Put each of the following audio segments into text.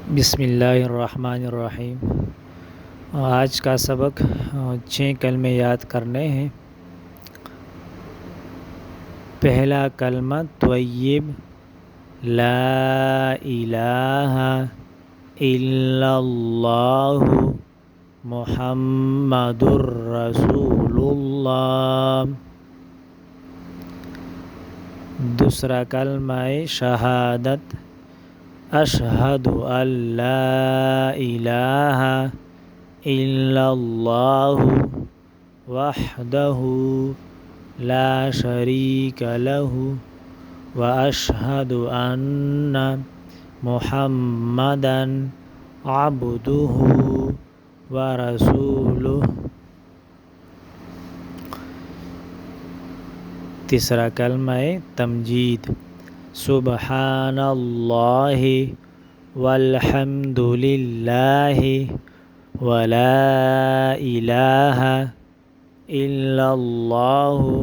बिस्मिल्लाहिर्रहमानिर्रहीम। आज का सबक 6 कलमे याद करने हैं। पहला कलमा त्वय्यिब, ला इलाहा इल्लल्लाहु मुहम्मदुर रसूलुल्लाह। दूसरा कलमा शहादत, अशहदु अल्ला इलाहा इल्लल्लाहु वहदहु ला शरीक लहु व अशहदु अन्ना मुहम्मदन अब्दुहु व रसूलुहु। तीसरा कलमा तमजीद, सुबहानल्लाहि वल्हम्दुलिल्लाहि वला इलाहा इल्लल्लाहु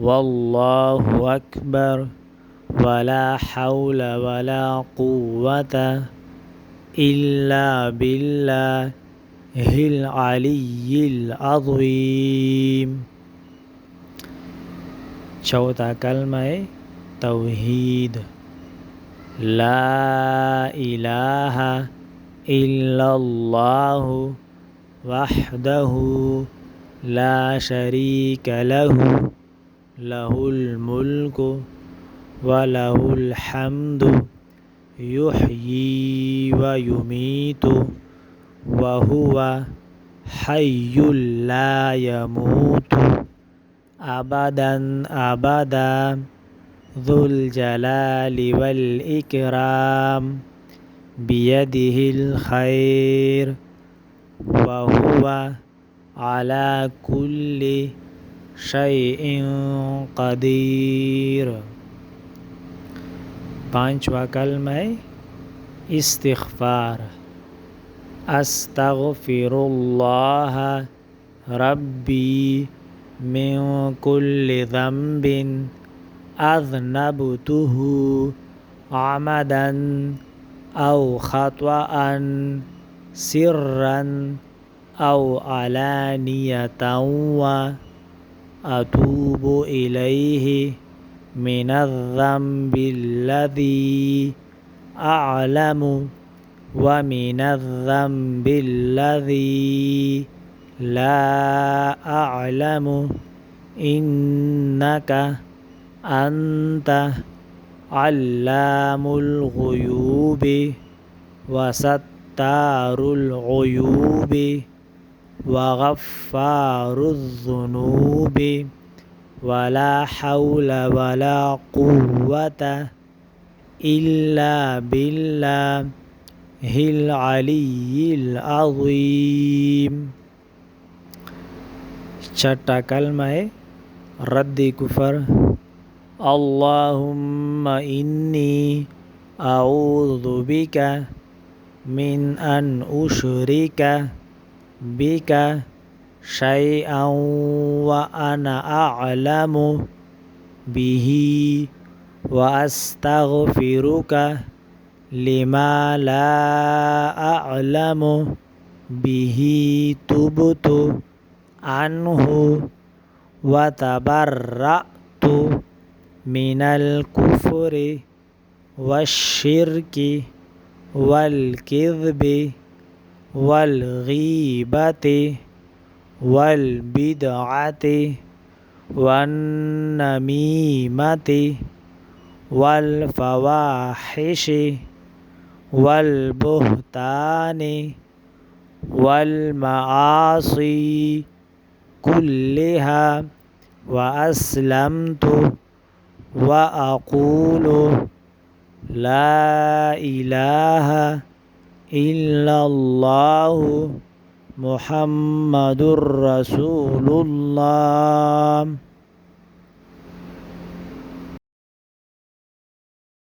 वल्लाहु अकबर वला हौला वला कुव्वता इल्ला बिल्लाहिल अलिय्यिल अज़ीम। चौथा कलमा तौहीद, ला इलाहा इल्लल्लाहु वहदहु ला शरीक लहु लहुल मुल्कु व लहुल हम्दु युह्यी व युमीतु व हुवा हय्युल ला यमूतु अबदन अबदा ज़ुल जलालि वल इकराम बियदिहिल खैर व हुवा अला कुल्लि शैइन क़दीर। पांचवा कलमा इस्तिग़फ़ार, अस्तग़फ़िरुल्लाह रब्बी मिन कुल्लि ज़ंबिन अज़नबतुहु अमदन औ ख़तअन सिर्रन औ अलानियतन व अतूबु इलैहि मिनज़्ज़ंबिल्लज़ी अअलमु व मिनज़्ज़ंबिल्लज़ी ला अअलमु इन्नका अन्त अल्लामुल ग़ुयूबि व सत्तारुल ग़ुयूबि व ग़फ़्फ़ारुज़्ज़ुनूबि वला हौला वला कुव्वता इल्ला बिल्लाहिल अलिय्यिल अज़ीम। छठा कलमा रद्द कुफ़र, अल्लाहुम्मा इन्नी अऊज़ु बिका मिन अन उशरिका बिका शैअन व अना अअलमु बिही व अस्तग़फ़िरुका लिमा ला अअलमु बिही तुबतु अन्हु व तबर्रअतु मिनल कुफ़्रि वश्शिर्कि वल किज़्बि वल गीबति वल बिदअति वन नमीमति वल फ़वाहिशि वल बुहतानि वल मआसी कुल्लिहा व अस्लमतु व अक़ूलु ला इलाहा इल्लल्लाहु मुहम्मदुर रसूलुल्लाह।